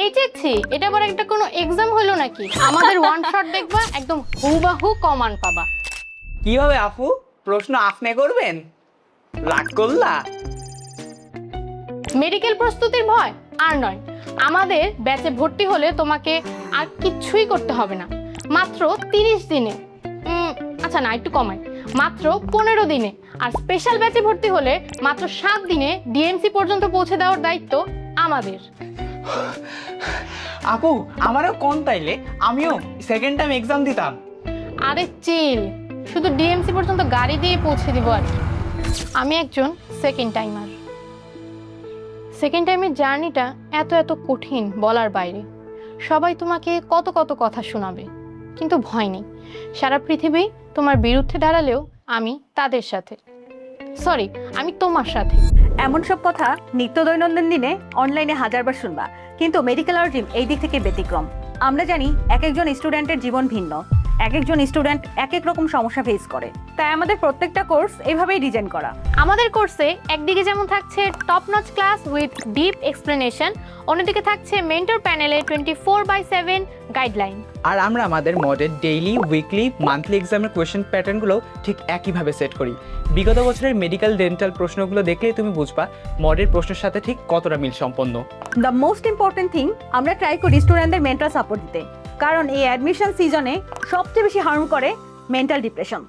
HSC এটা আবার একটা কোনো এক্সাম হলো নাকি? আমাদের ওয়ান শট দেখবা একদম হুবাহু কমান পাবা। কিভাবে আপু প্রশ্ন আপনি করবেন? রাগ করলা? মেডিকেল প্রস্তুতির ভয় আর নয়, আমাদের ব্যাচে ভর্তি হলে তোমাকে আর কিচ্ছুই করতে হবে না। মাত্র 30 দিনে, আচ্ছা না একটু কমাই, মাত্র 15 দিনে। আর স্পেশাল ব্যাচে ভর্তি হলে মাত্র 7 দিনে ডিএমসি পর্যন্ত পৌঁছে দেওয়ার দায়িত্ব আমাদের। আপু আমারও কোন তাইলে আমিও সেকেন্ড টাইম এক্সাম দিতাম। আরে চিল, শুধু ডিএমসি পর্যন্ত গাড়ি দিয়ে পৌঁছে দিব আর কি। আমি একজন সেকেন্ড টাইমার। সেকেন্ড টাইমের জার্নিটা এত এত কঠিন বলার বাইরে। সবাই তোমাকে কত কত কথা শোনাবে, কিন্তু ভয় নেই। সারা পৃথিবী তোমার বিরুদ্ধে দাঁড়ালেও আমি তাদের সাথে, সরি আমি তোমার সাথে। এমন সব কথা নিত্য দৈনন্দিন দিনে অনলাইনে হাজারবার শুনবা, কিন্তু মেডিকেল আর জিম এই দিক থেকে ব্যতিক্রম। আমরা জানি এক একজন স্টুডেন্টের জীবন ভিন্ন, এক একজন স্টুডেন্ট এক এক রকম সমস্যা ফেস করে, তাই আমাদের প্রত্যেকটা কোর্স এইভাবেই ডিজাইন করা। আমাদের কোর্সে একদিকে যেমন থাকছে top notch class with deep explanation, অন্যদিকে থাকছে মেন্টর প্যানেলে 24/7 গাইডলাইন। আর আমরা আমাদের মডেল ডেইলি, উইকলি, মান্থলি এক্সামের কোয়েশ্চেন প্যাটার্নগুলো ঠিক একইভাবে সেট করি। বিগত বছরের মেডিকেল ডেন্টাল প্রশ্নগুলো দেখলেই তুমি বুঝবা মডেল প্রশ্নের সাথে ঠিক কতটা মিল সম্পন্ন। দ্য মোস্ট ইম্পর্টেন্ট থিং, আমরা ট্রাই করি স্টুডেন্টদের মেন্টাল সাপোর্ট দিতে, কারণ এই অ্যাডমিশন সিজনে সবচেয়ে বেশি হার্ম করে মেন্টাল ডিপ্রেশন।